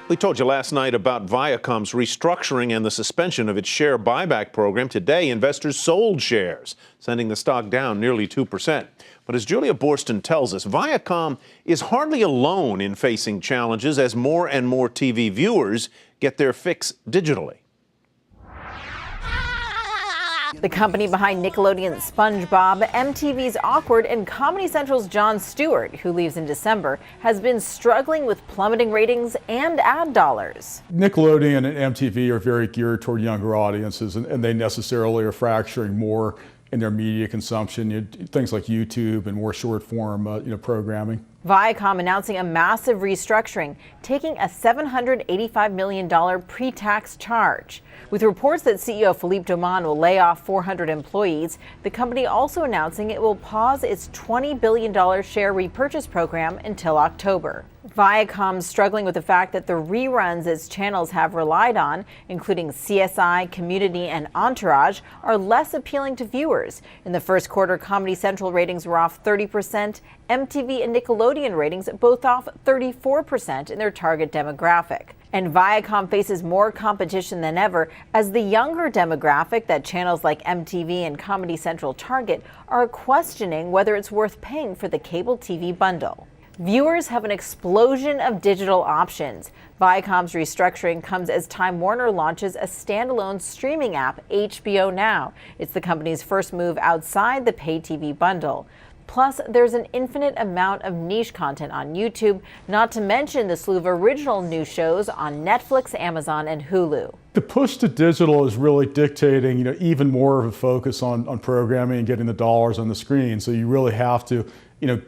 We told you last night about Viacom's restructuring and the suspension of its share buyback program. Today, investors sold shares, sending the stock down nearly 2%. But as Julia Boorstin tells us, Viacom is hardly alone in facing challenges as more and more TV viewers get their fix digitally. The company behind Nickelodeon's SpongeBob, MTV's Awkward, and Comedy Central's Jon Stewart, who leaves in December, has been struggling with plummeting ratings and ad dollars. Nickelodeon and MTV are very geared toward younger audiences, and they necessarily are fracturing more in their media consumption, things like YouTube and more short-form programming. Viacom announcing a massive restructuring, taking a $785 million pre-tax charge. With reports that CEO Philippe Dauman will lay off 400 employees, the company also announcing it will pause its $20 billion share repurchase program until October. Viacom struggling with the fact that the reruns its channels have relied on, including CSI, Community, and Entourage, are less appealing to viewers. In the first quarter, Comedy Central ratings were off 30%, MTV and Nickelodeon ratings both off 34% in their target demographic. And Viacom faces more competition than ever as the younger demographic that channels like MTV and Comedy Central target are questioning whether it's worth paying for the cable TV bundle. Viewers have an explosion of digital options. Viacom's restructuring comes as Time Warner launches a standalone streaming app, HBO Now. It's the company's first move outside the pay TV bundle. Plus, there's an infinite amount of niche content on YouTube, not to mention the slew of original new shows on Netflix, Amazon, and Hulu. The push to digital is really dictating, even more of a focus on programming and getting the dollars on the screen. So you really have to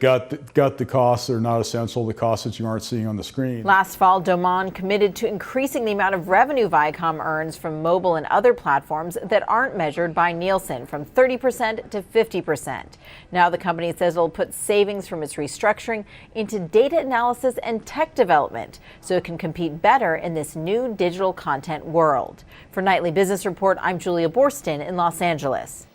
gut the costs that are not essential, the costs that you aren't seeing on the screen. Last fall, Dauman committed to increasing the amount of revenue Viacom earns from mobile and other platforms that aren't measured by Nielsen from 30% to 50%. Now the company says it'll put savings from its restructuring into data analysis and tech development so it can compete better in this new digital content world. For Nightly Business Report, I'm Julia Boorstin in Los Angeles.